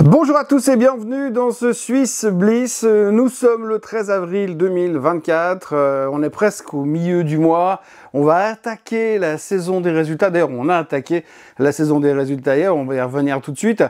Bonjour à tous et bienvenue dans ce Swiss Bliss. Nous sommes le 13 avril 2024, on est presque au milieu du mois. On va attaquer la saison des résultats. D'ailleurs, on a attaqué la saison des résultats hier, on va y revenir tout de suite.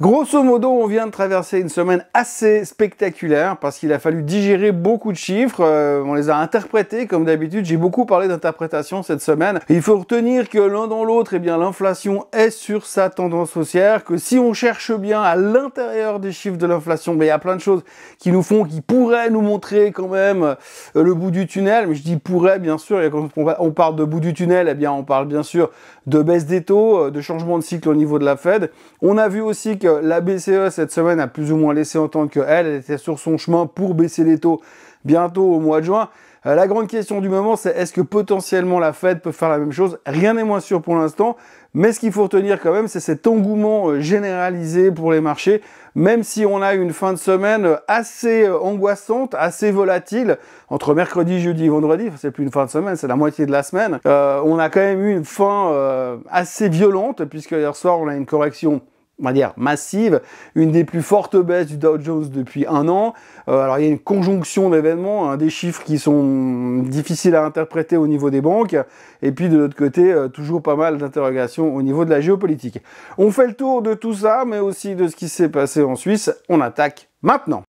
Grosso modo, on vient de traverser une semaine assez spectaculaire parce qu'il a fallu digérer beaucoup de chiffres. On les a interprétés comme d'habitude. J'ai beaucoup parlé d'interprétation cette semaine. Il faut retenir que l'un dans l'autre, l'inflation est sur sa tendance haussière, que si on cherche bien à l'intérieur des chiffres de l'inflation, il y a plein de choses qui pourraient nous montrer quand même le bout du tunnel. Mais je dis pourrait, bien sûr. Et quand on parle de bout du tunnel, on parle bien sûr de baisse des taux, de changement de cycle au niveau de la Fed. On a vu aussi que la BCE cette semaine a plus ou moins laissé entendre qu'elle était sur son chemin pour baisser les taux bientôt au mois de juin. La grande question du moment, c'est est-ce que potentiellement la Fed peut faire la même chose? Rien n'est moins sûr pour l'instant, mais ce qu'il faut retenir quand même, c'est cet engouement généralisé pour les marchés, même si on a une fin de semaine assez angoissante, assez volatile, entre mercredi, jeudi et vendredi, c'est plus une fin de semaine, c'est la moitié de la semaine, on a quand même eu une fin assez violente, puisque hier soir, on a une correction on va dire massive, une des plus fortes baisses du Dow Jones depuis un an. Alors il y a une conjonction d'événements, des chiffres qui sont difficiles à interpréter au niveau des banques, et puis de l'autre côté, toujours pas mal d'interrogations au niveau de la géopolitique. On fait le tour de tout ça, mais aussi de ce qui s'est passé en Suisse. On attaque maintenant.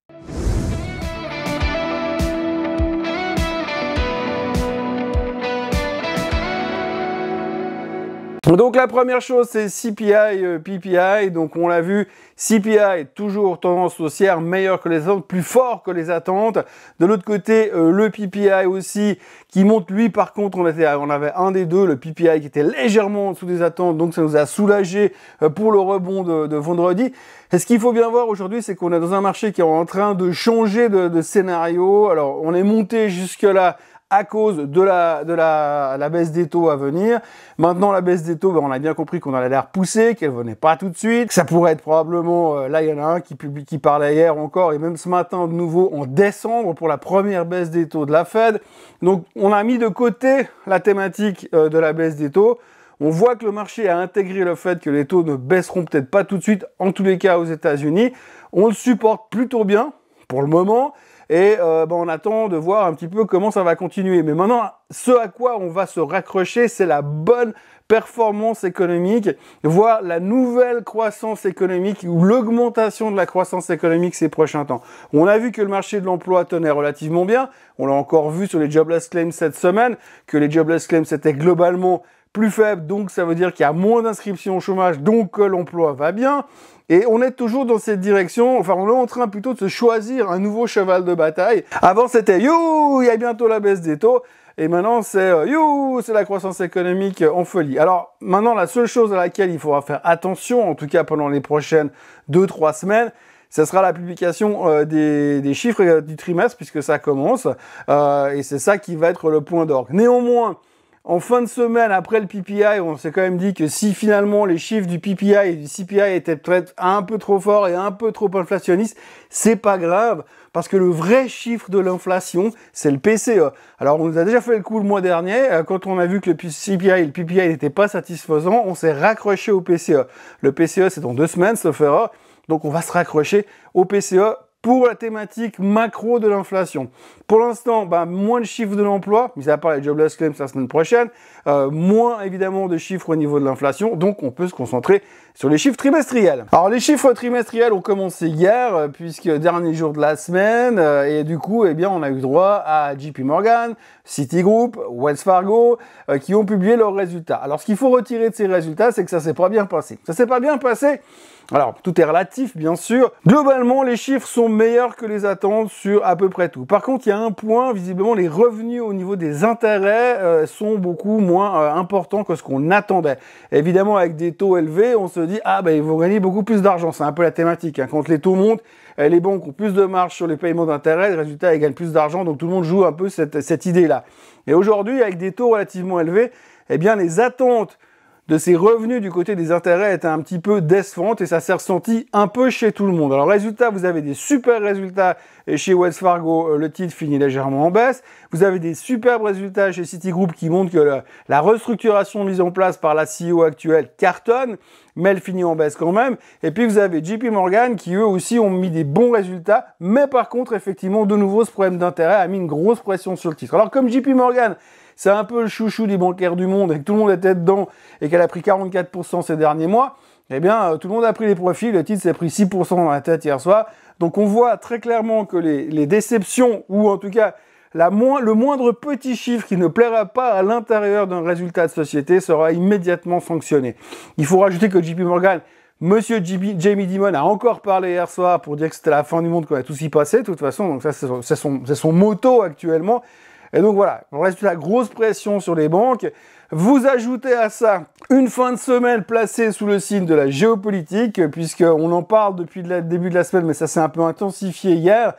Donc la première chose, c'est CPI, PPI. Donc on l'a vu, CPI toujours tendance haussière, meilleur que les attentes, plus fort que les attentes. De l'autre côté, le PPI aussi qui monte. Lui, par contre, on avait un des deux, le PPI qui était légèrement en dessous des attentes. Donc ça nous a soulagé pour le rebond de vendredi. Et ce qu'il faut bien voir aujourd'hui, c'est qu'on est dans un marché qui est en train de changer de scénario. Alors on est monté jusque-là à cause de la baisse des taux à venir. Maintenant, la baisse des taux, on a bien compris qu'on allait la repousser, qu'elle venait pas tout de suite. Ça pourrait être probablement, là il y en a un qui parlait hier encore, et même ce matin de nouveau en décembre pour la première baisse des taux de la Fed. Donc on a mis de côté la thématique de la baisse des taux. On voit que le marché a intégré le fait que les taux ne baisseront peut-être pas tout de suite, en tous les cas aux États-Unis. On le supporte plutôt bien pour le moment. Et on attend de voir un petit peu comment ça va continuer. Mais maintenant, ce à quoi on va se raccrocher, c'est la bonne performance économique, voire la nouvelle croissance économique ou l'augmentation de la croissance économique ces prochains temps. On a vu que le marché de l'emploi tenait relativement bien. On l'a encore vu sur les jobless claims cette semaine, que les jobless claims étaient globalement plus faibles, donc ça veut dire qu'il y a moins d'inscriptions au chômage, donc que l'emploi va bien. Et on est toujours dans cette direction, enfin on est en train plutôt de se choisir un nouveau cheval de bataille. Avant c'était « you, il y a bientôt la baisse des taux », et maintenant c'est « you, c'est la croissance économique en folie ». Alors maintenant la seule chose à laquelle il faudra faire attention, en tout cas pendant les prochaines 2-3 semaines, ce sera la publication des chiffres du trimestre, puisque ça commence, et c'est ça qui va être le point d'orgue. Néanmoins, en fin de semaine, après le PPI, on s'est quand même dit que si finalement les chiffres du PPI et du CPI étaient peut-être un peu trop forts et un peu trop inflationnistes, c'est pas grave, parce que le vrai chiffre de l'inflation, c'est le PCE. Alors, on nous a déjà fait le coup le mois dernier, quand on a vu que le CPI et le PPI n'étaient pas satisfaisants, on s'est raccroché au PCE. Le PCE, c'est dans 2 semaines, ça fera, donc on va se raccrocher au PCE pour la thématique macro de l'inflation. Pour l'instant, moins de chiffres de l'emploi, mis à part les jobless claims la semaine prochaine, moins évidemment de chiffres au niveau de l'inflation, donc on peut se concentrer sur les chiffres trimestriels. Alors les chiffres trimestriels ont commencé hier, puisque dernier jour de la semaine, et du coup, on a eu droit à JP Morgan, Citigroup, Wells Fargo, qui ont publié leurs résultats. Alors ce qu'il faut retirer de ces résultats, c'est que ça s'est pas bien passé. Ça s'est pas bien passé. Alors, tout est relatif, bien sûr. Globalement, les chiffres sont meilleurs que les attentes sur à peu près tout. Par contre, il y a un point, visiblement, les revenus au niveau des intérêts sont beaucoup moins importants que ce qu'on attendait. Évidemment, avec des taux élevés, on se dit, ils vont gagner beaucoup plus d'argent. C'est un peu la thématique. Quand les taux montent, les banques ont plus de marge sur les paiements d'intérêts, le résultat, elles gagnent plus d'argent, donc tout le monde joue un peu cette idée-là. Et aujourd'hui, avec des taux relativement élevés, les attentes de ses revenus du côté des intérêts était un petit peu décevante et ça s'est ressenti un peu chez tout le monde. Alors résultat, vous avez des super résultats chez Wells Fargo, le titre finit légèrement en baisse. Vous avez des superbes résultats chez Citigroup qui montrent que la restructuration mise en place par la CEO actuelle cartonne, mais elle finit en baisse quand même. Et puis vous avez JP Morgan qui eux aussi ont mis des bons résultats, mais par contre effectivement de nouveau ce problème d'intérêt a mis une grosse pression sur le titre. Alors comme JP Morgan, c'est un peu le chouchou des bancaires du monde et que tout le monde était dedans et qu'elle a pris 44% ces derniers mois, eh bien, tout le monde a pris les profits. Le titre s'est pris 6% dans la tête hier soir. Donc, on voit très clairement que les déceptions, ou en tout cas, le moindre petit chiffre qui ne plaira pas à l'intérieur d'un résultat de société sera immédiatement sanctionné. Il faut rajouter que JP Morgan, Monsieur Jamie Dimon a encore parlé hier soir pour dire que c'était la fin du monde qu'on a tous y passé, de toute façon. Donc, ça, c'est son motto actuellement. Et donc voilà, on reste la grosse pression sur les banques. Vous ajoutez à ça une fin de semaine placée sous le signe de la géopolitique, puisqu'on en parle depuis le début de la semaine, mais ça s'est un peu intensifié hier.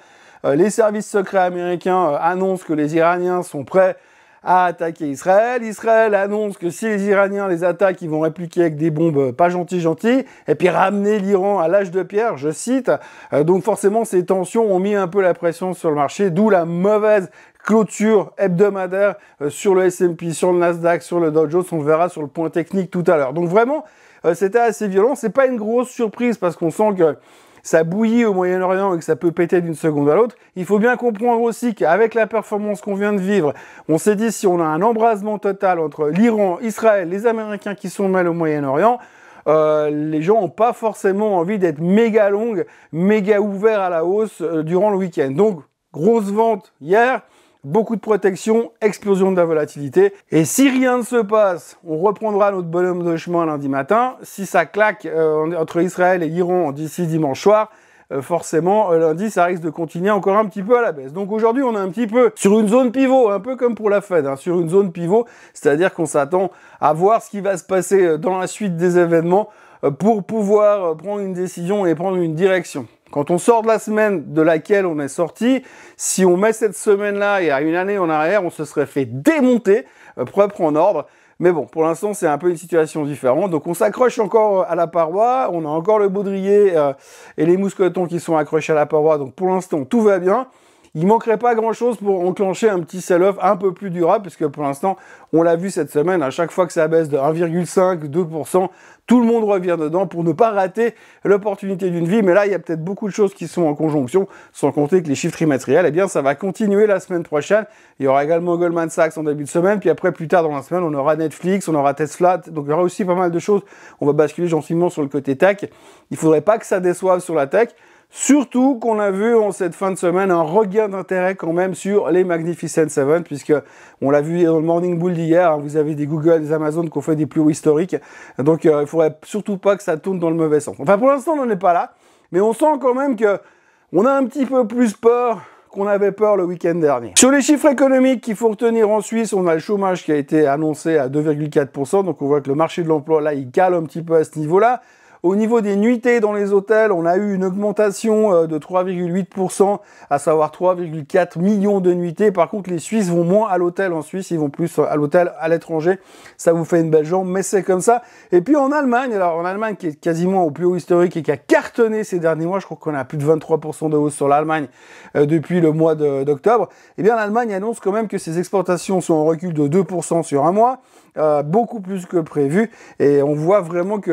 Les services secrets américains annoncent que les Iraniens sont prêts à attaquer Israël. Israël annonce que si les Iraniens les attaquent, ils vont répliquer avec des bombes pas gentilles, et puis ramener l'Iran à l'âge de pierre, je cite. Donc forcément, ces tensions ont mis un peu la pression sur le marché, d'où la mauvaise clôture hebdomadaire sur le S&P, sur le Nasdaq, sur le Dow Jones. On verra sur le point technique tout à l'heure. Donc vraiment, c'était assez violent. C'est pas une grosse surprise parce qu'on sent que ça bouillit au Moyen-Orient et que ça peut péter d'une seconde à l'autre. Il faut bien comprendre aussi qu'avec la performance qu'on vient de vivre, on s'est dit si on a un embrasement total entre l'Iran, Israël, les Américains qui sont mêlés au Moyen-Orient, les gens n'ont pas forcément envie d'être méga longues, méga ouverts à la hausse durant le week-end. Donc, grosse vente hier. Beaucoup de protection, explosion de la volatilité. Et si rien ne se passe, on reprendra notre bonhomme de chemin lundi matin. Si ça claque entre Israël et l'Iran d'ici dimanche soir, forcément, lundi, ça risque de continuer encore un petit peu à la baisse. Donc aujourd'hui, on est un petit peu sur une zone pivot, un peu comme pour la Fed, hein, sur une zone pivot, c'est-à-dire qu'on s'attend à voir ce qui va se passer dans la suite des événements pour pouvoir prendre une décision et prendre une direction. Quand on sort de la semaine de laquelle on est sorti, si on met cette semaine-là il y a une année en arrière, on se serait fait démonter, propre en ordre. Mais bon, pour l'instant, c'est un peu une situation différente. Donc, on s'accroche encore à la paroi. On a encore le baudrier et les mousquetons qui sont accrochés à la paroi. Donc, pour l'instant, tout va bien. Il manquerait pas grand-chose pour enclencher un petit sell-off un peu plus durable, puisque pour l'instant, on l'a vu cette semaine, à chaque fois que ça baisse de 1,5, 2%, tout le monde revient dedans pour ne pas rater l'opportunité d'une vie. Mais là, il y a peut-être beaucoup de choses qui sont en conjonction, sans compter que les chiffres trimestriels, eh bien, ça va continuer la semaine prochaine. Il y aura également Goldman Sachs en début de semaine, puis après, plus tard dans la semaine, on aura Netflix, on aura Tesla, donc il y aura aussi pas mal de choses. On va basculer gentiment sur le côté tech. Il faudrait pas que ça déçoive sur la tech. Surtout qu'on a vu en cette fin de semaine un regain d'intérêt quand même sur les Magnificent Seven, puisque on l'a vu dans le Morning Bull d'hier, hein, vous avez des Google, des Amazon qui ont fait des plus hauts historiques, donc il faudrait surtout pas que ça tourne dans le mauvais sens. Enfin pour l'instant on n'en est pas là, mais on sent quand même que on a un petit peu plus peur qu'on avait peur le week-end dernier. Sur les chiffres économiques qu'il faut retenir en Suisse, on a le chômage qui a été annoncé à 2,4%, donc on voit que le marché de l'emploi là il cale un petit peu à ce niveau-là. Au niveau des nuitées dans les hôtels, on a eu une augmentation de 3,8%, à savoir 3,4 millions de nuitées. Par contre, les Suisses vont moins à l'hôtel en Suisse, ils vont plus à l'hôtel à l'étranger. Ça vous fait une belle jambe, mais c'est comme ça. Et puis en Allemagne, alors en Allemagne qui est quasiment au plus haut historique et qui a cartonné ces derniers mois, je crois qu'on a plus de 23% de hausse sur l'Allemagne depuis le mois d'octobre, eh bien l'Allemagne annonce quand même que ses exportations sont en recul de 2% sur un mois. Beaucoup plus que prévu, et on voit vraiment que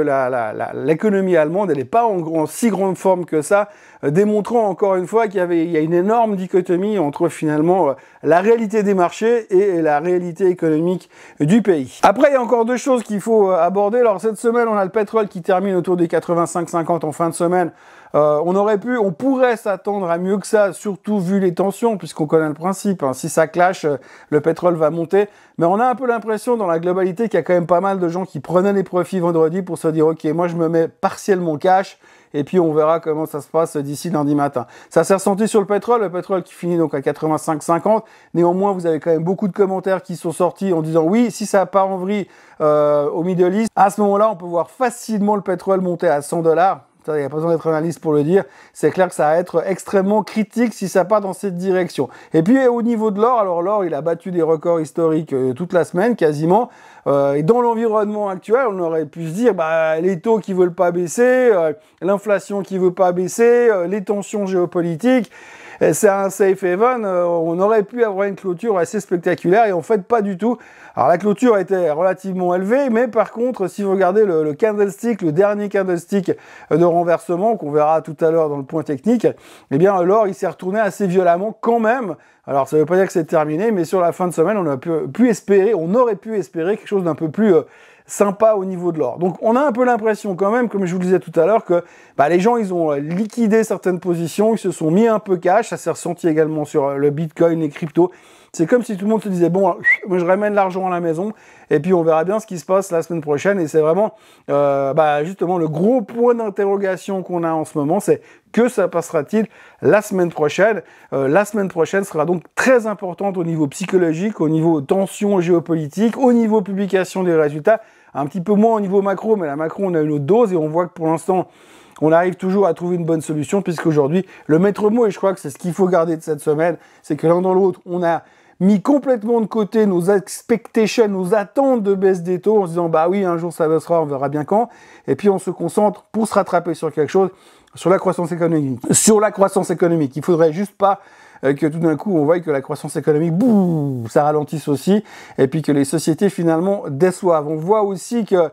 l'économie allemande, elle n'est pas en si grande forme que ça, démontrant encore une fois qu'il y a une énorme dichotomie entre finalement la réalité des marchés et la réalité économique du pays. Après, il y a encore deux choses qu'il faut aborder. Alors cette semaine, on a le pétrole qui termine autour des 85,50 en fin de semaine. On pourrait s'attendre à mieux que ça, surtout vu les tensions, puisqu'on connaît le principe. Hein. Si ça clash, le pétrole va monter. Mais on a un peu l'impression dans la globalité qu'il y a quand même pas mal de gens qui prenaient les profits vendredi pour se dire « Ok, moi je me mets partiellement cash ». Et puis on verra comment ça se passe d'ici lundi matin. Ça s'est ressenti sur le pétrole qui finit donc à 85,50. Néanmoins, vous avez quand même beaucoup de commentaires qui sont sortis en disant oui, si ça part en vrille au Middle East, à ce moment-là, on peut voir facilement le pétrole monter à 100 $. Il n'y a pas besoin d'être analyste pour le dire. C'est clair que ça va être extrêmement critique si ça part dans cette direction. Et puis au niveau de l'or, alors l'or, il a battu des records historiques toute la semaine quasiment. Et dans l'environnement actuel, on aurait pu se dire, bah, les taux qui veulent pas baisser, l'inflation qui veut pas baisser, les tensions géopolitiques, c'est un safe haven, on aurait pu avoir une clôture assez spectaculaire, et en fait, pas du tout. Alors, la clôture était relativement élevée, mais par contre, si vous regardez le candlestick, le dernier candlestick de renversement, qu'on verra tout à l'heure dans le point technique, eh bien, l'or, il s'est retourné assez violemment quand même. Alors, ça veut pas dire que c'est terminé, mais sur la fin de semaine, on aurait pu espérer quelque chose d'un peu plus sympa au niveau de l'or. Donc, on a un peu l'impression quand même, comme je vous le disais tout à l'heure, que les gens, ils ont liquidé certaines positions, ils se sont mis un peu cash, ça s'est ressenti également sur le Bitcoin, les cryptos. C'est comme si tout le monde se disait, bon, moi je ramène l'argent à la maison, et puis on verra bien ce qui se passe la semaine prochaine, et c'est vraiment justement le gros point d'interrogation qu'on a en ce moment, c'est que ça passera-t-il la semaine prochaine. La semaine prochaine sera donc très importante au niveau psychologique, au niveau tension géopolitique, au niveau publication des résultats, un petit peu moins au niveau macro, mais la macro, on a une autre dose, et on voit que pour l'instant, on arrive toujours à trouver une bonne solution, puisqu'aujourd'hui, le maître mot, et je crois que c'est ce qu'il faut garder de cette semaine, c'est que l'un dans l'autre, on a mis complètement de côté nos expectations, nos attentes de baisse des taux, en se disant, bah oui, un jour ça baissera, on verra bien quand, et puis on se concentre pour se rattraper sur quelque chose, sur la croissance économique. Sur la croissance économique, il faudrait juste pas que tout d'un coup on voit que la croissance économique, ça ralentisse aussi, et puis que les sociétés finalement déçoivent. On voit aussi que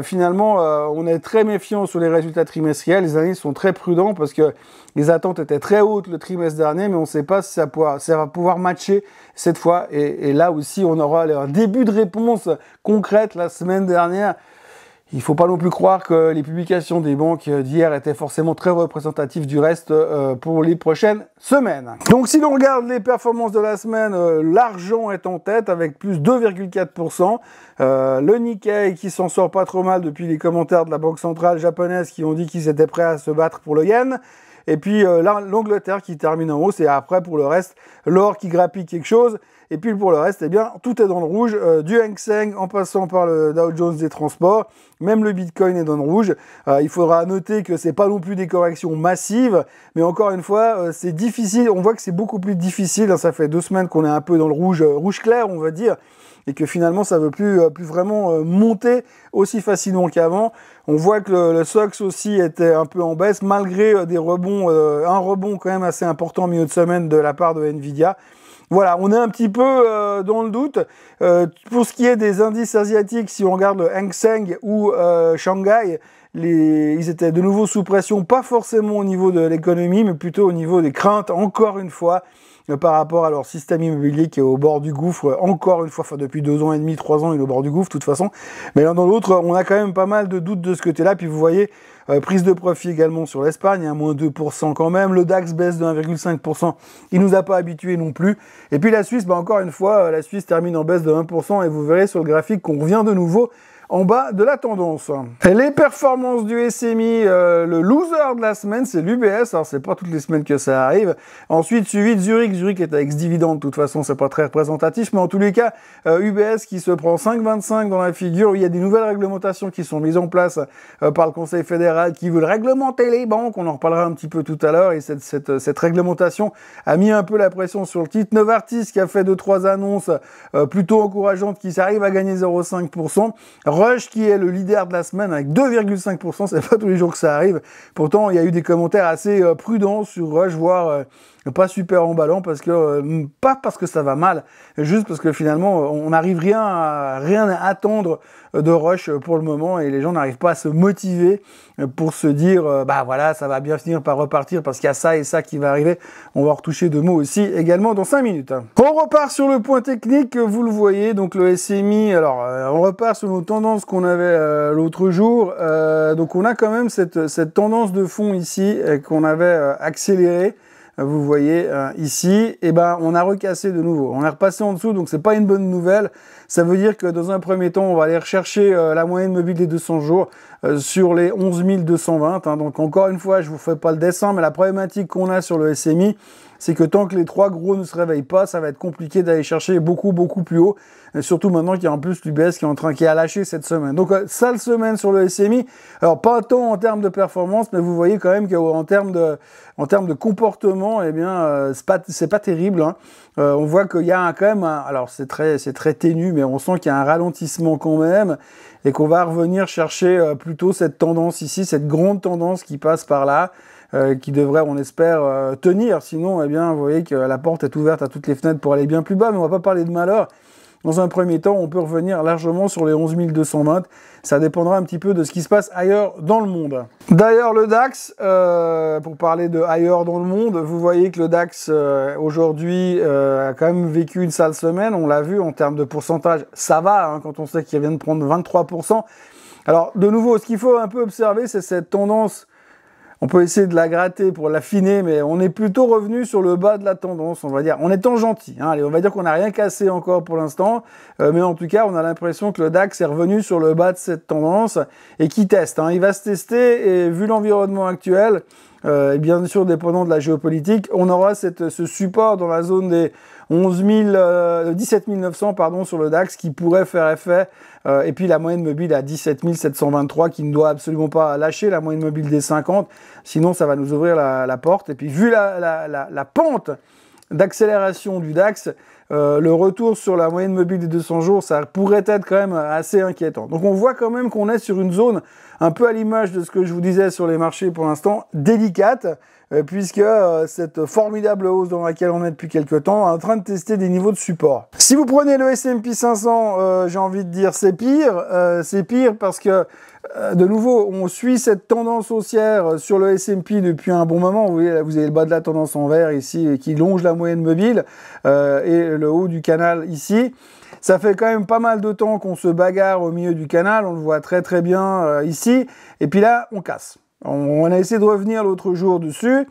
finalement on est très méfiant sur les résultats trimestriels, les analystes sont très prudents parce que les attentes étaient très hautes le trimestre dernier, mais on ne sait pas si ça va pouvoir matcher cette fois, et là aussi on aura un début de réponse concrète la semaine dernière. Il ne faut pas non plus croire que les publications des banques d'hier étaient forcément très représentatives du reste pour les prochaines semaines. Donc si l'on regarde les performances de la semaine, l'argent est en tête avec plus 2,4%. Le Nikkei qui s'en sort pas trop mal depuis les commentaires de la banque centrale japonaise qui ont dit qu'ils étaient prêts à se battre pour le yen. Et puis l'Angleterre qui termine en hausse, et après pour le reste, l'or qui grappille quelque chose. Et puis pour le reste, eh bien, tout est dans le rouge, du Hang Seng en passant par le Dow Jones des transports, même le Bitcoin est dans le rouge. Il faudra noter que c'est pas non plus des corrections massives, mais encore une fois, c'est difficile, on voit que c'est beaucoup plus difficile, hein, ça fait 2 semaines qu'on est un peu dans le rouge, rouge clair, on va dire, et que finalement ça veut plus vraiment monter aussi facilement qu'avant. On voit que le SOX aussi était un peu en baisse, malgré des rebonds, un rebond quand même assez important au milieu de semaine de la part de Nvidia. Voilà, on est un petit peu dans le doute. Pour ce qui est des indices asiatiques, si on regarde le Hang Seng ou Shanghai, ils étaient de nouveau sous pression, pas forcément au niveau de l'économie, mais plutôt au niveau des craintes, encore une fois, par rapport à leur système immobilier qui est au bord du gouffre, encore une fois, enfin depuis 2 ans et demi, 3 ans, il est au bord du gouffre, de toute façon. Mais l'un dans l'autre, on a quand même pas mal de doutes de ce côté-là. Puis vous voyez, prise de profit également sur l'Espagne, hein, moins 2% quand même. Le DAX baisse de 1,5%, il nous a pas habitués non plus. Et puis la Suisse, encore une fois, la Suisse termine en baisse de 1%, et vous verrez sur le graphique qu'on revient de nouveau en bas de la tendance. Les performances du SMI, le loser de la semaine, c'est l'UBS. Alors, c'est pas toutes les semaines que ça arrive. Ensuite, suivi de Zurich. Zurich est avec ex-dividende. De toute façon, c'est pas très représentatif. Mais en tous les cas, UBS qui se prend 5,25 dans la figure. Il y a des nouvelles réglementations qui sont mises en place par le Conseil fédéral qui veulent réglementer les banques. On en reparlera un petit peu tout à l'heure. Et cette réglementation a mis un peu la pression sur le titre. Novartis qui a fait 2-3 annonces plutôt encourageantes, qui arrive à gagner 0,5%. Rush qui est le leader de la semaine avec 2,5%, c'est pas tous les jours que ça arrive. Pourtant, il y a eu des commentaires assez prudents sur Rush, voire pas super emballant, parce que pas parce que ça va mal, juste parce que finalement on n'arrive rien à attendre de Rush pour le moment, et les gens n'arrivent pas à se motiver pour se dire bah voilà, ça va bien finir par repartir parce qu'il y a ça et ça qui va arriver. On va retoucher 2 mots aussi également dans 5 minutes. On repart sur le point technique, vous le voyez, donc le SMI, alors on repart sur nos tendances qu'on avait l'autre jour. Donc on a quand même cette tendance de fond ici qu'on avait accélérée. Vous voyez ici, et ben on a recassé de nouveau. On est repassé en dessous, donc c'est pas une bonne nouvelle. Ça veut dire que dans un premier temps, on va aller rechercher la moyenne mobile des 200 jours sur les 11 220. Hein. Donc encore une fois, je vous fais pas le dessin, mais la problématique qu'on a sur le SMI, c'est que tant que les 3 gros ne se réveillent pas, ça va être compliqué d'aller chercher beaucoup plus haut. Et surtout maintenant qu'il y a en plus l'UBS qui a lâché cette semaine. Donc sale semaine sur le SMI. Alors pas tant en termes de performance, mais vous voyez quand même qu'en termes de comportement, c'est pas terrible. Hein. On voit qu'il y a quand même alors c'est très ténu, mais on sent qu'il y a un ralentissement quand même et qu'on va revenir chercher plutôt cette tendance ici, cette grande tendance qui passe par là, qui devrait, on espère, tenir. Sinon, eh bien, vous voyez que la porte est ouverte à toutes les fenêtres pour aller bien plus bas, mais on va pas parler de malheur. Dans un premier temps, on peut revenir largement sur les 11 220. Ça dépendra un petit peu de ce qui se passe ailleurs dans le monde. D'ailleurs, le DAX, pour parler de ailleurs dans le monde, vous voyez que le DAX, aujourd'hui, a quand même vécu une sale semaine. On l'a vu en termes de pourcentage. Ça va, hein, quand on sait qu'il vient de prendre 23%. Alors, de nouveau, ce qu'il faut un peu observer, c'est cette tendance. On peut essayer de la gratter pour l'affiner, mais on est plutôt revenu sur le bas de la tendance, on va dire, en étant gentil. Hein. Allez, on va dire qu'on n'a rien cassé encore pour l'instant, mais en tout cas, on a l'impression que le DAX est revenu sur le bas de cette tendance et qui teste. Hein. Il va se tester et vu l'environnement actuel, et bien sûr dépendant de la géopolitique, on aura ce support dans la zone des 17 900 pardon, sur le DAX qui pourrait faire effet, et puis la moyenne mobile à 17 723 qui ne doit absolument pas lâcher, la moyenne mobile des 50, sinon ça va nous ouvrir la porte. Et puis vu la pente d'accélération du DAX, le retour sur la moyenne mobile des 200 jours, ça pourrait être quand même assez inquiétant. Donc on voit quand même qu'on est sur une zone un peu à l'image de ce que je vous disais sur les marchés pour l'instant, délicate, puisque cette formidable hausse dans laquelle on est depuis quelques temps est en train de tester des niveaux de support. Si vous prenez le S&P 500, j'ai envie de dire c'est pire parce que de nouveau, on suit cette tendance haussière sur le S&P depuis un bon moment. Vous voyez, là, vous avez le bas de la tendance en vert ici qui longe la moyenne mobile et le haut du canal ici. Ça fait quand même pas mal de temps qu'on se bagarre au milieu du canal, on le voit très très bien ici. Et puis là, on casse. On a essayé de revenir l'autre jour dessus,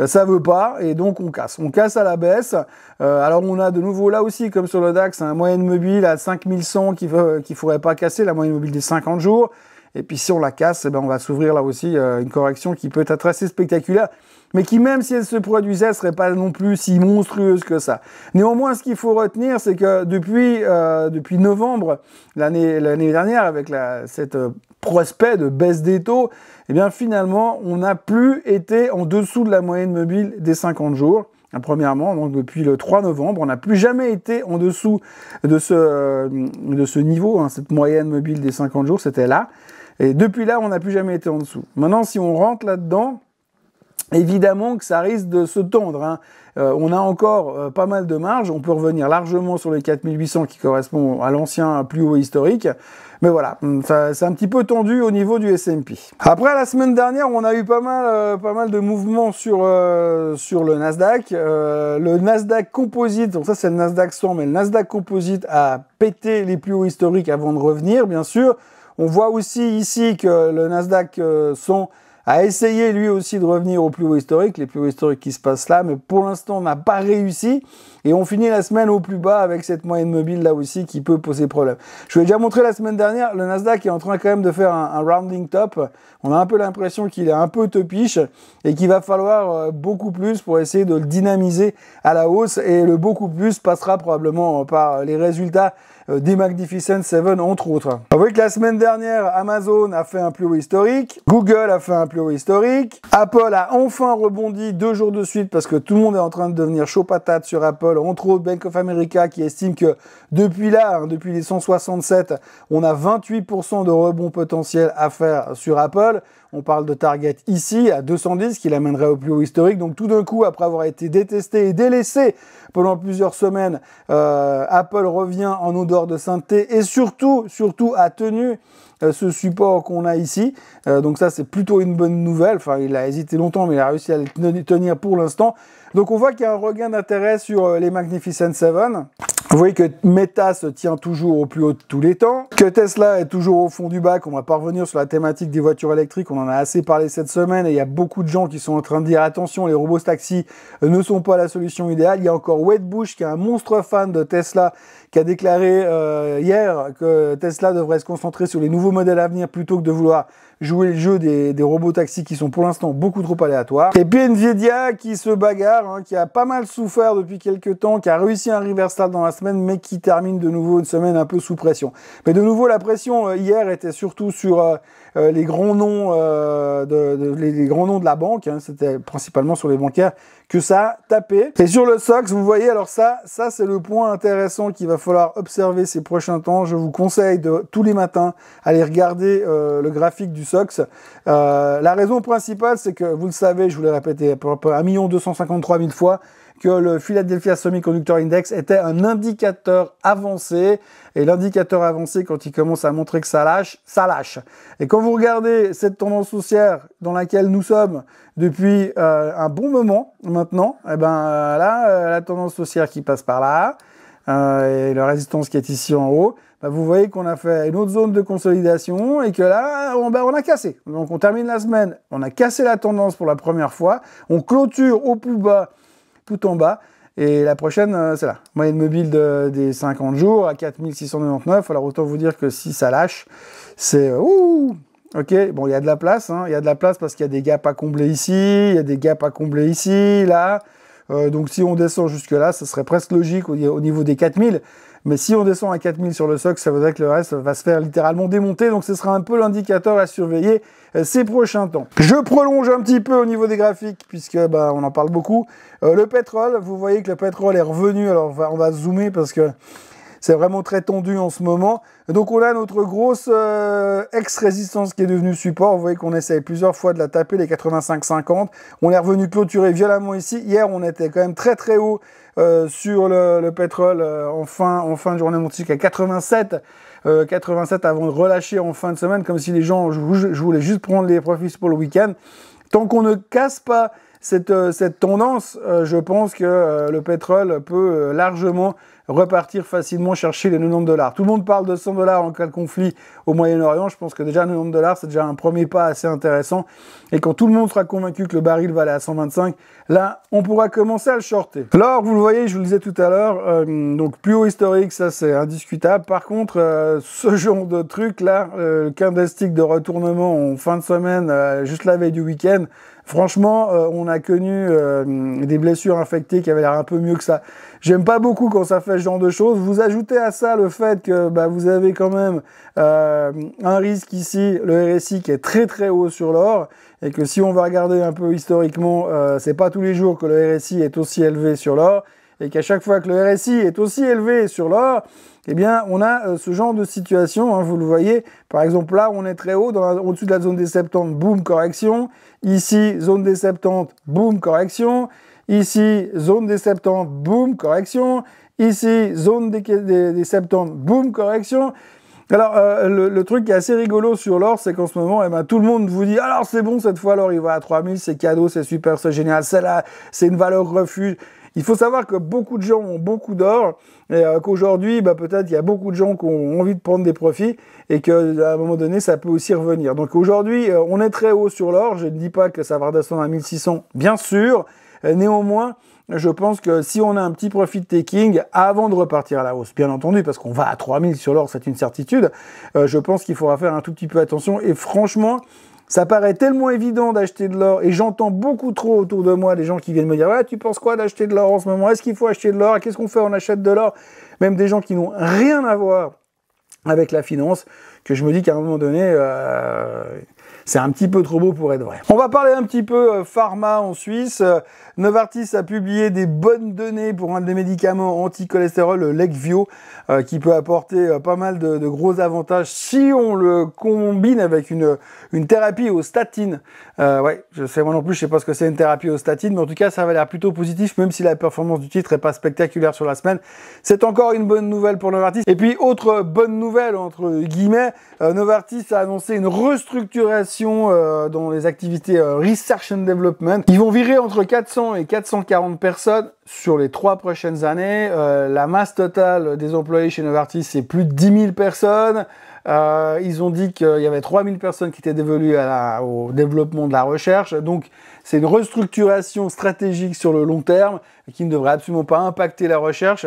ça veut pas, et donc on casse à la baisse. Alors on a de nouveau là aussi, comme sur le DAX, un moyenne mobile à 5100 qu'il faudrait pas casser, la moyenne mobile des 50 jours. Et puis si on la casse, eh ben on va s'ouvrir là aussi une correction qui peut être assez spectaculaire, mais qui même si elle se produisait, serait pas non plus si monstrueuse que ça. Néanmoins, ce qu'il faut retenir, c'est que depuis novembre l'année dernière, avec cette prospect de baisse des taux, eh bien finalement, on n'a plus été en dessous de la moyenne mobile des 50 jours. Premièrement, donc depuis le 3 novembre, on n'a plus jamais été en dessous de ce niveau, hein, cette moyenne mobile des 50 jours, c'était là. Et depuis là, on n'a plus jamais été en dessous. Maintenant, si on rentre là-dedans, évidemment que ça risque de se tendre. Hein. On a encore pas mal de marge. On peut revenir largement sur les 4800 qui correspond à l'ancien plus haut historique. Mais voilà, c'est un petit peu tendu au niveau du S&P. Après, la semaine dernière, on a eu pas mal de mouvements sur le Nasdaq. Le Nasdaq Composite, donc ça c'est le Nasdaq 100, mais le Nasdaq Composite a pété les plus hauts historiques avant de revenir, bien sûr. On voit aussi ici que le Nasdaq 100 a essayé lui aussi de revenir au plus haut historique, les plus hauts historiques qui se passent là, mais pour l'instant on n'a pas réussi. Et on finit la semaine au plus bas avec cette moyenne mobile là aussi qui peut poser problème. Je vous l'ai déjà montré la semaine dernière, le Nasdaq est en train quand même de faire un rounding top. On a un peu l'impression qu'il est un peu topiche et qu'il va falloir beaucoup plus pour essayer de le dynamiser à la hausse. Et le beaucoup plus passera probablement par les résultats des Magnificent Seven entre autres. Vous voyez que la semaine dernière, Amazon a fait un plus haut historique, Google a fait un plus haut historique, Apple a enfin rebondi 2 jours de suite parce que tout le monde est en train de devenir chaud patate sur Apple, entre autres Bank of America qui estime que depuis là, hein, depuis les 167, on a 28% de rebond potentiel à faire sur Apple. On parle de target ici à 210 qui l'amènerait au plus haut historique. Donc tout d'un coup, après avoir été détesté et délaissé pendant plusieurs semaines, Apple revient en odeur de sainteté et surtout a tenu ce support qu'on a ici. Donc ça, c'est plutôt une bonne nouvelle. Enfin, il a hésité longtemps, mais il a réussi à le tenir pour l'instant. Donc on voit qu'il y a un regain d'intérêt sur les Magnificent Seven. Vous voyez que Meta se tient toujours au plus haut de tous les temps, que Tesla est toujours au fond du bac. On va pas revenir sur la thématique des voitures électriques, on en a assez parlé cette semaine et il y a beaucoup de gens qui sont en train de dire attention, les robots taxis ne sont pas la solution idéale. Il y a encore Wade Bush qui est un monstre fan de Tesla qui a déclaré hier que Tesla devrait se concentrer sur les nouveaux modèles à venir plutôt que de vouloir jouer le jeu des robots taxis qui sont pour l'instant beaucoup trop aléatoires. Et puis Nvidia qui se bagarre, hein, qui a pas mal souffert depuis quelques temps, qui a réussi un reversal dans la semaine, mais qui termine de nouveau une semaine un peu sous pression. Mais de nouveau, la pression hier était surtout sur les grands noms les grands noms de la banque, hein, c'était principalement sur les bancaires que ça a tapé. Et sur le SOX, vous voyez, alors ça c'est le point intéressant qu'il va falloir observer ces prochains temps. Je vous conseille de tous les matins aller regarder le graphique du SOX. La raison principale, c'est que vous le savez, je vous l'ai répété à peu près 1 253 000 fois, que le Philadelphia Semiconductor Index était un indicateur avancé. Et l'indicateur avancé, quand il commence à montrer que ça lâche, ça lâche. Et quand vous regardez cette tendance haussière dans laquelle nous sommes depuis un bon moment maintenant, eh ben là, la tendance haussière qui passe par là, et la résistance qui est ici en haut, bah, vous voyez qu'on a fait une autre zone de consolidation et que là, on a cassé. Donc on termine la semaine, on a cassé la tendance pour la première fois, on clôture au plus bas, tout en bas, et la prochaine, c'est là. Moyenne mobile des 50 jours à 4699. Alors autant vous dire que si ça lâche, c'est ok, bon, il y a de la place, hein, il y a de la place parce qu'il y a des gaps à combler ici, il y a des gaps à combler ici, là. Donc si on descend jusque là, ça serait presque logique au niveau des 4000. Mais si on descend à 4000 sur le SOX, ça voudrait que le reste va se faire littéralement démonter. Donc ce sera un peu l'indicateur à surveiller ces prochains temps. Je prolonge un petit peu au niveau des graphiques, puisque on en parle beaucoup. Le pétrole, vous voyez que le pétrole est revenu. Alors on va zoomer parce que c'est vraiment très tendu en ce moment. Donc on a notre grosse ex-résistance qui est devenue support. Vous voyez qu'on essaye plusieurs fois de la taper, les 85,50. On est revenu clôturer violemment ici. Hier, on était quand même très très haut sur le pétrole en fin de journée montique à 87. 87 avant de relâcher en fin de semaine, comme si les gens, je voulais juste prendre les profits pour le week-end. Tant qu'on ne casse pas cette tendance, je pense que le pétrole peut largement repartir facilement chercher les 90 $. Tout le monde parle de 100 $ en cas de conflit au Moyen-Orient. Je pense que déjà 90 $, c'est déjà un premier pas assez intéressant. Et quand tout le monde sera convaincu que le baril va aller à 125, là, on pourra commencer à le shorter. Alors, vous le voyez, je vous le disais tout à l'heure, donc plus haut historique, ça c'est indiscutable. Par contre, ce genre de truc là, le candlestick de retournement en fin de semaine, juste la veille du week-end, franchement, on a connu des blessures infectées qui avaient l'air un peu mieux que ça. J'aime pas beaucoup quand ça fait ce genre de choses. Vous ajoutez à ça le fait que vous avez quand même un risque ici, le RSI qui est très très haut sur l'or, et que si on va regarder un peu historiquement, c'est pas tous les jours que le RSI est aussi élevé sur l'or, et qu'à chaque fois que le RSI est aussi élevé sur l'or, eh bien, on a ce genre de situation, hein, vous le voyez. Par exemple, là, on est très haut, au-dessus de la zone des 70, boum, correction. Ici, zone des 70, boum, correction. Ici, zone des 70, boum, correction. Ici, zone des 70, boum, correction. Alors, le truc qui est assez rigolo sur l'or, c'est qu'en ce moment, tout le monde vous dit « Alors, c'est bon, cette fois, l'or, il va à 3000, c'est cadeau, c'est super, c'est génial, c'est une valeur refuge. » Il faut savoir que beaucoup de gens ont beaucoup d'or et qu'aujourd'hui, peut-être il y a beaucoup de gens qui ont envie de prendre des profits et qu'à un moment donné, ça peut aussi revenir. Donc aujourd'hui, on est très haut sur l'or. Je ne dis pas que ça va redescendre à 1600, bien sûr. Néanmoins, je pense que si on a un petit profit taking avant de repartir à la hausse, bien entendu, parce qu'on va à 3000 sur l'or, c'est une certitude, je pense qu'il faudra faire un tout petit peu attention. Et franchement, ça paraît tellement évident d'acheter de l'or, et j'entends beaucoup trop autour de moi des gens qui viennent me dire « Ouais, tu penses quoi d'acheter de l'or en ce moment? Est-ce qu'il faut acheter de l'or? Qu'est-ce qu'on fait? On achète de l'or ?» Même des gens qui n'ont rien à voir avec la finance, que je me dis qu'à un moment donné, c'est un petit peu trop beau pour être vrai. On va parler un petit peu pharma en Suisse. Novartis a publié des bonnes données pour un des médicaments anti-cholestérol, le Leqvio, qui peut apporter pas mal de gros avantages si on le combine avec une thérapie aux statines. Ouais, je sais moi non plus, je sais pas ce que c'est une thérapie aux statines, mais en tout cas, ça va l'air plutôt positif, même si la performance du titre est pas spectaculaire sur la semaine. C'est encore une bonne nouvelle pour Novartis. Et puis, autre bonne nouvelle, entre guillemets, Novartis a annoncé une restructuration dans les activités Research and Development. Ils vont virer entre 400 et 440 personnes sur les 3 prochaines années. La masse totale des employés chez Novartis, c'est plus de 10 000 personnes. Ils ont dit qu'il y avait 3000 personnes qui étaient dévolues au développement de la recherche. Donc, c'est une restructuration stratégique sur le long terme qui ne devrait absolument pas impacter la recherche,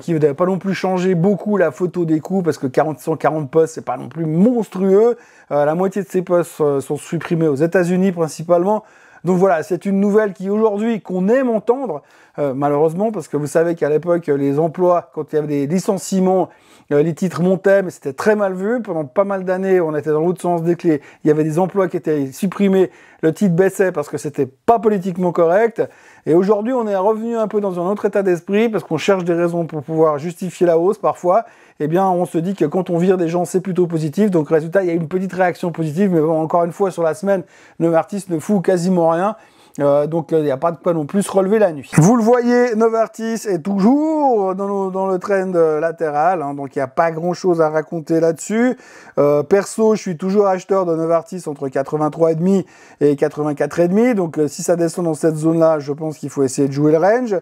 qui ne devrait pas non plus changer beaucoup la photo des coûts parce que 140 postes, c'est pas non plus monstrueux. La moitié de ces postes sont supprimés aux États-Unis principalement. Donc voilà, c'est une nouvelle qui aujourd'hui, qu'on aime entendre, malheureusement, parce que vous savez qu'à l'époque, les emplois, quand il y avait des licenciements, les titres montaient, mais c'était très mal vu. Pendant pas mal d'années, on était dans l'autre sens des clés. Il y avait des emplois qui étaient supprimés, le titre baissait parce que c'était pas politiquement correct. Et aujourd'hui, on est revenu un peu dans un autre état d'esprit parce qu'on cherche des raisons pour pouvoir justifier la hausse parfois. Eh bien, on se dit que quand on vire des gens, c'est plutôt positif. Donc, résultat, il y a une petite réaction positive. Mais bon, encore une fois, sur la semaine, Novartis ne fout quasiment rien. Donc il n'y a pas de quoi non plus se relever la nuit. Vous le voyez, Novartis est toujours dans le trend latéral, hein, donc il n'y a pas grand chose à raconter là-dessus. Perso, je suis toujours acheteur de Novartis entre 83,5 et 84,5, donc si ça descend dans cette zone-là, je pense qu'il faut essayer de jouer le range.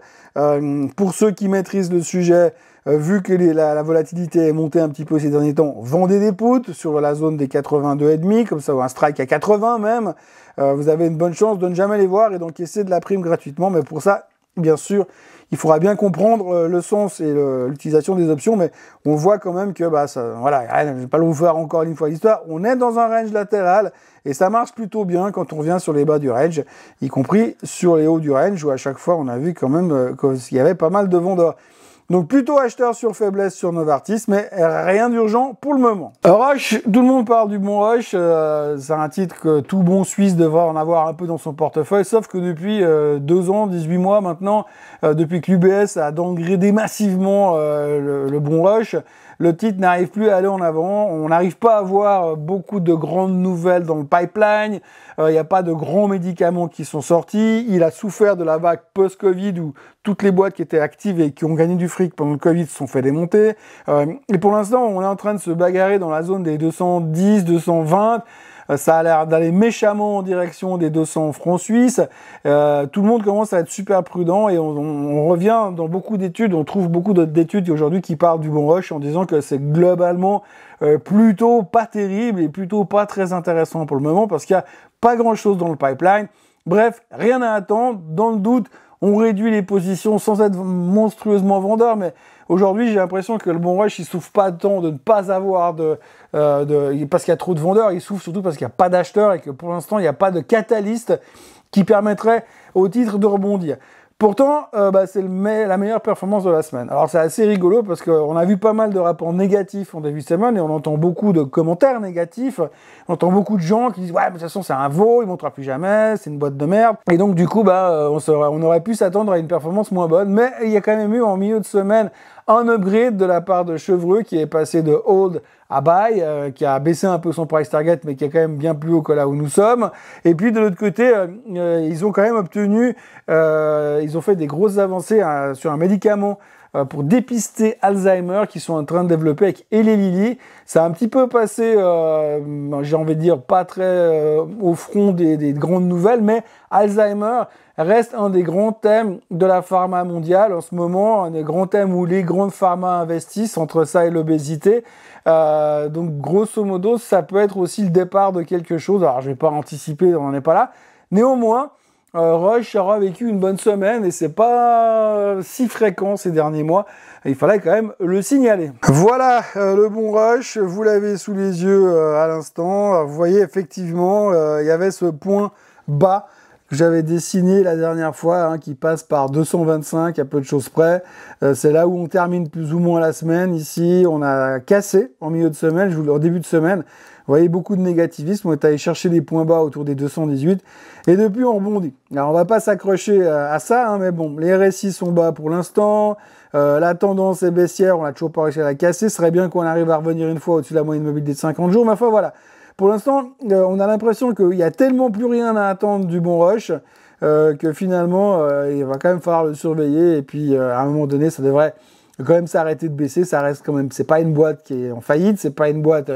Pour ceux qui maîtrisent le sujet, vu que la volatilité est montée un petit peu ces derniers temps, vendez des puts sur la zone des 82,5, comme ça, ou un strike à 80 même. Vous avez une bonne chance de ne jamais les voir et d'encaisser de la prime gratuitement. Mais pour ça, bien sûr, il faudra bien comprendre le sens et l'utilisation des options. Mais on voit quand même que, voilà, je ne vais pas vous faire encore une fois l'histoire. On est dans un range latéral et ça marche plutôt bien quand on vient sur les bas du range, y compris sur les hauts du range où à chaque fois on a vu quand même qu'il y avait pas mal de vendeurs. Donc plutôt acheteur sur faiblesse sur Novartis, mais rien d'urgent pour le moment. Roche, tout le monde parle du bon Roche, c'est un titre que tout bon Suisse devrait en avoir un peu dans son portefeuille, sauf que depuis 2 ans, 18 mois maintenant, depuis que l'UBS a downgradé massivement le bon Roche, le titre n'arrive plus à aller en avant, on n'arrive pas à avoir beaucoup de grandes nouvelles dans le pipeline, il n'y a pas de grands médicaments qui sont sortis, il a souffert de la vague post-Covid où toutes les boîtes qui étaient actives et qui ont gagné du fric pendant le Covid se sont fait démonter, et pour l'instant on est en train de se bagarrer dans la zone des 210, 220, ça a l'air d'aller méchamment en direction des 200 francs suisses. Tout le monde commence à être super prudent et on revient dans beaucoup d'études, on trouve beaucoup d'études aujourd'hui qui parlent du bon rush en disant que c'est globalement plutôt pas terrible et plutôt pas très intéressant pour le moment parce qu'il n'y a pas grand chose dans le pipeline. Bref, rien à attendre. Dans le doute, on réduit les positions sans être monstrueusement vendeur, mais aujourd'hui, j'ai l'impression que le bon rush, il souffre pas tant de ne pas avoir parce qu'il y a trop de vendeurs, il souffre surtout parce qu'il n'y a pas d'acheteurs et que pour l'instant, il n'y a pas de catalyste qui permettrait au titre de rebondir. Pourtant, c'est la meilleure performance de la semaine. Alors c'est assez rigolo parce qu'on a vu pas mal de rapports négatifs en début de semaine et on entend beaucoup de commentaires négatifs. On entend beaucoup de gens qui disent « Ouais, mais de toute façon c'est un veau, il ne montera plus jamais, c'est une boîte de merde. » Et donc du coup, on aurait pu s'attendre à une performance moins bonne. Mais il y a quand même eu en milieu de semaine un upgrade de la part de Chevreux qui est passé de hold à buy, qui a baissé un peu son price target, mais qui est quand même bien plus haut que là où nous sommes. Et puis de l'autre côté, ils ont quand même obtenu, ils ont fait des grosses avancées sur un médicament pour dépister Alzheimer qui sont en train de développer avec Eli Lilly. Ça a un petit peu passé, j'ai envie de dire, pas très au front des grandes nouvelles, mais Alzheimer reste un des grands thèmes de la pharma mondiale en ce moment, un des grands thèmes où les grandes pharma investissent entre ça et l'obésité. Donc grosso modo, ça peut être aussi le départ de quelque chose. Alors je vais pas anticiper, on n'en est pas là. Néanmoins, Roche aura vécu une bonne semaine et c'est pas si fréquent ces derniers mois. Il fallait quand même le signaler. Voilà le bon Roche, vous l'avez sous les yeux à l'instant. Vous voyez effectivement, il y avait ce point bas que j'avais dessiné la dernière fois, qui passe par 225 à peu de choses près. C'est là où on termine plus ou moins la semaine. Ici, on a cassé en milieu de semaine, en début de semaine. Vous voyez beaucoup de négativisme, on est allé chercher les points bas autour des 218 et depuis on rebondit. Alors on va pas s'accrocher à ça, mais bon, les RSI sont bas pour l'instant, la tendance est baissière, on n'a toujours pas réussi à la casser, ce serait bien qu'on arrive à revenir une fois au-dessus de la moyenne mobile des 50 jours, mais enfin voilà. Pour l'instant, on a l'impression qu'il y a tellement plus rien à attendre du bon rush que finalement il va quand même falloir le surveiller et puis à un moment donné ça devrait quand même s'arrêter de baisser. Ça reste quand même, c'est pas une boîte qui est en faillite, c'est pas une boîte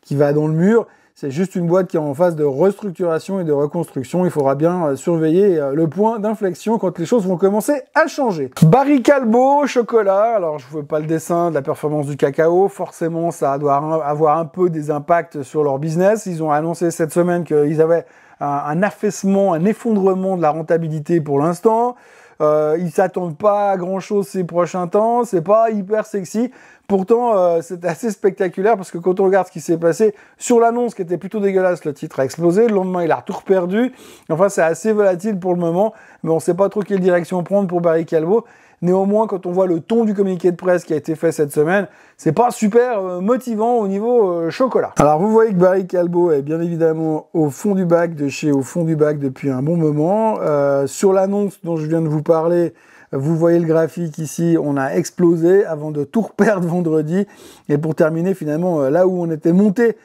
qui va dans le mur, c'est juste une boîte qui est en phase de restructuration et de reconstruction. Il faudra bien surveiller le point d'inflexion quand les choses vont commencer à changer. Barry Callebaut, chocolat. Alors je ne fais pas le dessin de la performance du cacao, forcément ça doit avoir un peu des impacts sur leur business. Ils ont annoncé cette semaine qu'ils avaient un affaissement, un effondrement de la rentabilité pour l'instant. Ils s'attendent pas à grand chose ces prochains temps, c'est pas hyper sexy. Pourtant, c'est assez spectaculaire parce que quand on regarde ce qui s'est passé sur l'annonce qui était plutôt dégueulasse, le titre a explosé. Le lendemain, il a tout perdu. Enfin, c'est assez volatile pour le moment, mais on sait pas trop quelle direction prendre pour Barry Callebaut. Néanmoins, quand on voit le ton du communiqué de presse qui a été fait cette semaine, c'est pas super motivant au niveau chocolat. Alors vous voyez que Barry Callebaut est bien évidemment au fond du bac de chez Au fond du bac depuis un bon moment. Sur l'annonce dont je viens de vous parler, vous voyez le graphique ici, on a explosé avant de tout reperdre vendredi. Et pour terminer finalement là où on était monté,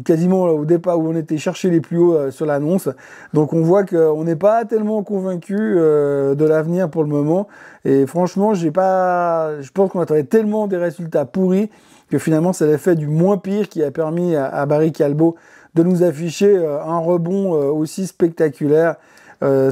quasiment au départ où on était chercher les plus hauts sur l'annonce. Donc on voit qu'on n'est pas tellement convaincu de l'avenir pour le moment. Et franchement, je pense qu'on attendait tellement des résultats pourris que finalement c'est l'effet du moins pire qui a permis à Barry Callebaut de nous afficher un rebond aussi spectaculaire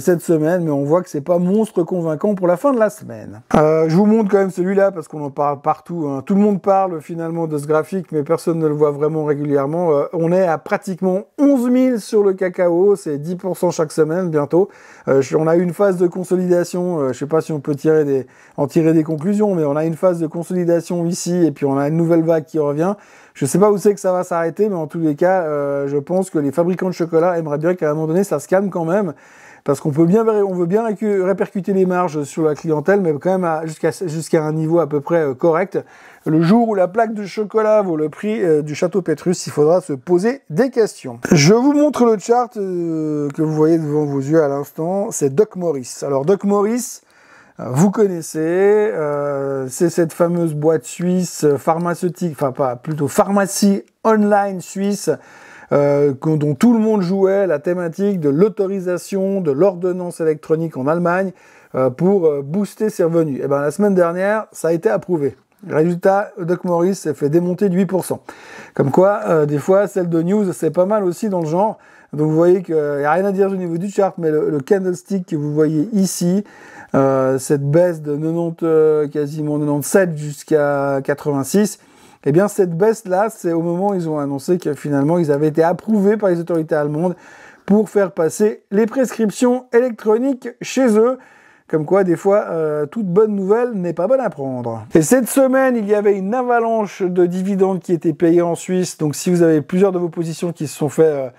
cette semaine, mais on voit que c'est pas monstre convaincant pour la fin de la semaine. Je vous montre quand même celui-là parce qu'on en parle partout, hein. Tout le monde parle finalement de ce graphique, mais personne ne le voit vraiment régulièrement. On est à pratiquement 11 000 sur le cacao, c'est 10% chaque semaine bientôt. On a eu une phase de consolidation, je sais pas si on peut en tirer des conclusions, mais on a une phase de consolidation ici, et puis on a une nouvelle vague qui revient. Je sais pas où c'est que ça va s'arrêter, mais en tous les cas, je pense que les fabricants de chocolat aimeraient bien qu'à un moment donné, ça se calme quand même. Parce qu'on veut bien répercuter les marges sur la clientèle, mais quand même jusqu'à un niveau à peu près correct. Le jour où la plaque de chocolat vaut le prix du Château Pétrus, il faudra se poser des questions. Je vous montre le chart que vous voyez devant vos yeux à l'instant. C'est Doc Morris. Alors Doc Morris, vous connaissez, c'est cette fameuse boîte suisse pharmaceutique, enfin pas, plutôt pharmacie online suisse, dont tout le monde jouait la thématique de l'autorisation de l'ordonnance électronique en Allemagne pour booster ses revenus. Et ben la semaine dernière, ça a été approuvé. Résultat, Doc Morris s'est fait démonter de 8%. Comme quoi, des fois, celle de news, c'est pas mal aussi dans le genre. Donc vous voyez qu'il n'y a rien à dire au niveau du chart, mais le candlestick que vous voyez ici, cette baisse de 90, quasiment 97 jusqu'à 86, eh bien, cette baisse-là, c'est au moment où ils ont annoncé que finalement, ils avaient été approuvés par les autorités allemandes pour faire passer les prescriptions électroniques chez eux. Comme quoi, des fois, toute bonne nouvelle n'est pas bonne à prendre. Et cette semaine, il y avait une avalanche de dividendes qui étaient payés en Suisse. Donc, si vous avez plusieurs de vos positions qui se sont fait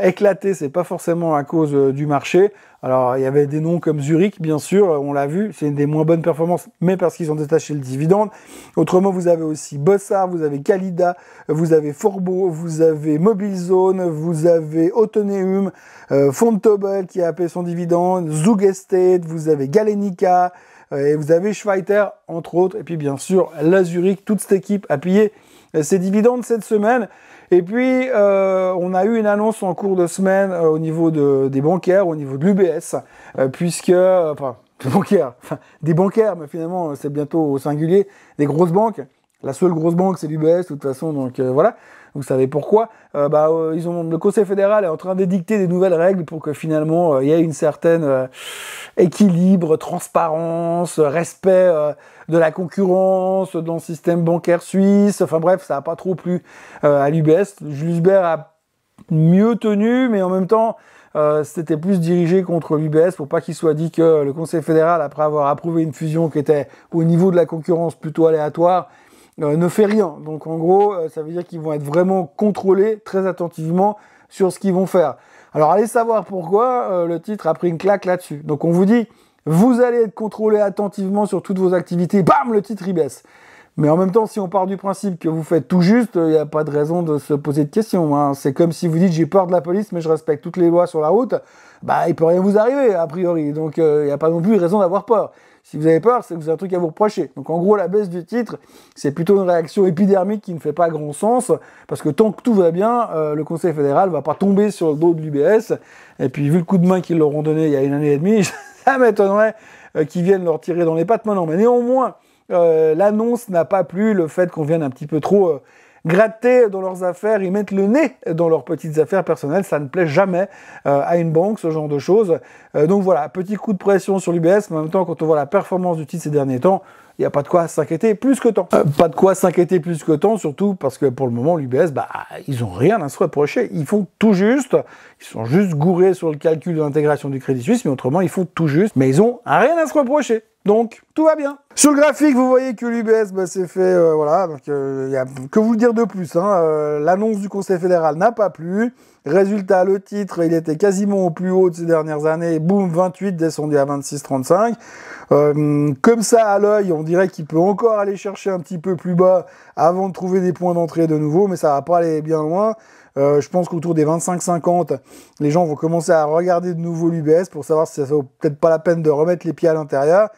éclater, c'est pas forcément à cause du marché. Alors, il y avait des noms comme Zurich, bien sûr, on l'a vu, c'est une des moins bonnes performances, mais parce qu'ils ont détaché le dividende. Autrement, vous avez aussi Bossard, vous avez Calida, vous avez Forbo, vous avez Mobilezone, vous avez Autoneum, Fontobel qui a payé son dividende, Zug Estate, vous avez Galenica, et vous avez Schweiter, entre autres, et puis bien sûr, la Zurich, toute cette équipe a payé ses dividendes cette semaine. Et puis, on a eu une annonce en cours de semaine au niveau des bancaires, au niveau de l'UBS, des bancaires, mais finalement, c'est bientôt au singulier, des grosses banques. La seule grosse banque, c'est l'UBS, de toute façon, donc voilà. Vous savez pourquoi. Le Conseil fédéral est en train d'édicter des nouvelles règles pour que finalement, il y ait une certaine équilibre, transparence, respect de la concurrence dans le système bancaire suisse. Enfin bref, ça n'a pas trop plu à l'UBS. Julius Baer a mieux tenu, mais en même temps, c'était plus dirigé contre l'UBS pour pas qu'il soit dit que le Conseil fédéral, après avoir approuvé une fusion qui était au niveau de la concurrence plutôt aléatoire, ne fait rien. Donc en gros, ça veut dire qu'ils vont être vraiment contrôlés très attentivement sur ce qu'ils vont faire. Alors allez savoir pourquoi le titre a pris une claque là-dessus. Donc on vous dit, vous allez être contrôlé attentivement sur toutes vos activités, bam, le titre il baisse. Mais en même temps, si on part du principe que vous faites tout juste, il n'y a pas de raison de se poser de questions, hein. C'est comme si vous dites j'ai peur de la police, mais je respecte toutes les lois sur la route, bah il peut rien vous arriver a priori. Donc il n'y a pas non plus raison d'avoir peur. Si vous avez peur, c'est que vous avez un truc à vous reprocher. Donc en gros, la baisse du titre, c'est plutôt une réaction épidermique qui ne fait pas grand sens, parce que tant que tout va bien, le Conseil fédéral va pas tomber sur le dos de l'UBS. Et puis vu le coup de main qu'ils leur ont donné il y a 1 année et demie, ça m'étonnerait qu'ils viennent leur tirer dans les pattes maintenant. Mais néanmoins, l'annonce n'a pas plu, le fait qu'on vienne un petit peu trop gratter dans leurs affaires, ils mettent le nez dans leurs petites affaires personnelles, ça ne plaît jamais à une banque, ce genre de choses. Donc voilà, petit coup de pression sur l'UBS, mais en même temps, quand on voit la performance du titre ces derniers temps, il n'y a pas de quoi s'inquiéter plus que tant. Pas de quoi s'inquiéter plus que tant, surtout parce que pour le moment, l'UBS, ils n'ont rien à se reprocher. Ils font tout juste. Ils sont juste gourés sur le calcul de l'intégration du Crédit Suisse, mais autrement, ils font tout juste. Mais ils n'ont rien à se reprocher. Donc, tout va bien. Sur le graphique, vous voyez que l'UBS s'est fait, voilà, donc il y a que vous dire de plus. L'annonce du Conseil fédéral n'a pas plu. Résultat, le titre, il était quasiment au plus haut de ces dernières années. Boum, 28, descendu à 26,35. Comme ça, à l'œil, on dirait qu'il peut encore aller chercher un petit peu plus bas avant de trouver des points d'entrée de nouveau, mais ça va pas aller bien loin. Je pense qu'autour des 25,50, les gens vont commencer à regarder de nouveau l'UBS pour savoir si ça vaut peut-être pas la peine de remettre les pieds à l'intérieur.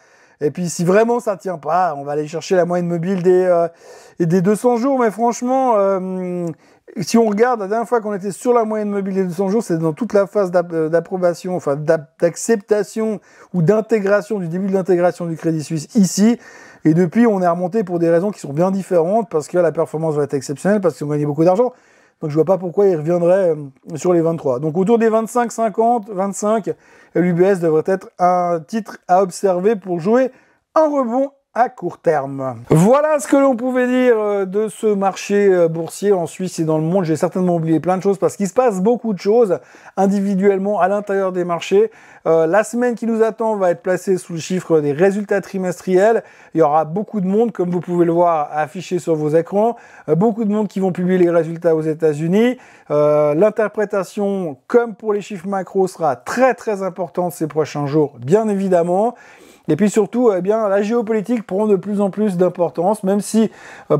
Et puis, si vraiment ça tient pas, on va aller chercher la moyenne mobile des 200 jours. Mais franchement, si on regarde, la dernière fois qu'on était sur la moyenne mobile des 200 jours, c'est dans toute la phase d'approbation, enfin d'acceptation ou d'intégration, du début de l'intégration du Crédit Suisse ici. Et depuis, on est remonté pour des raisons qui sont bien différentes, parce que la performance va être exceptionnelle, parce qu'ils ont gagné beaucoup d'argent. Donc je vois pas pourquoi ils reviendraient sur les 23. Donc autour des 25, 50, 25, l'UBS devrait être un titre à observer pour jouer un rebond à court terme. Voilà ce que l'on pouvait dire de ce marché boursier en Suisse et dans le monde. J'ai certainement oublié plein de choses parce qu'il se passe beaucoup de choses individuellement à l'intérieur des marchés. La semaine qui nous attend va être placée sous le chiffre des résultats trimestriels. Il y aura beaucoup de monde, comme vous pouvez le voir affiché sur vos écrans. Beaucoup de monde qui vont publier les résultats aux États-Unis. L'interprétation, comme pour les chiffres macro, sera très très importante ces prochains jours, bien évidemment. Et puis surtout, la géopolitique prend de plus en plus d'importance, même si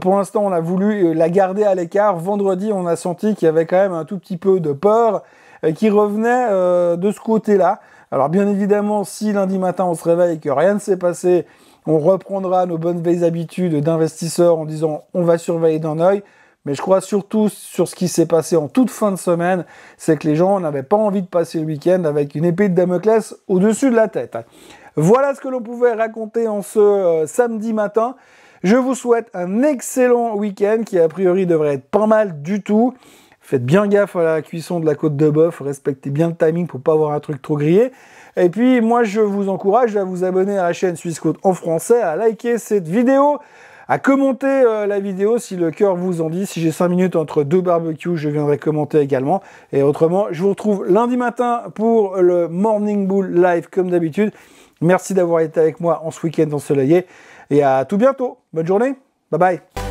pour l'instant on a voulu la garder à l'écart. Vendredi, on a senti qu'il y avait quand même un tout petit peu de peur qui revenait de ce côté-là. Alors bien évidemment, si lundi matin on se réveille et que rien ne s'est passé, on reprendra nos bonnes vieilles habitudes d'investisseurs en disant on va surveiller d'un œil. Mais je crois surtout sur ce qui s'est passé en toute fin de semaine, c'est que les gens n'avaient pas envie de passer le week-end avec une épée de Damoclès au-dessus de la tête. Voilà ce que l'on pouvait raconter en ce samedi matin. Je vous souhaite un excellent week-end qui a priori devrait être pas mal du tout. Faites bien gaffe à la cuisson de la côte de bœuf, respectez bien le timing pour pas avoir un truc trop grillé. Et puis moi je vous encourage à vous abonner à la chaîne Suisse Côte en français, à liker cette vidéo, à commenter la vidéo si le cœur vous en dit. Si j'ai 5 minutes entre deux barbecues, je viendrai commenter également. Et autrement, je vous retrouve lundi matin pour le Morning Bull Live comme d'habitude. Merci d'avoir été avec moi en ce week-end ensoleillé et à tout bientôt. Bonne journée. Bye bye.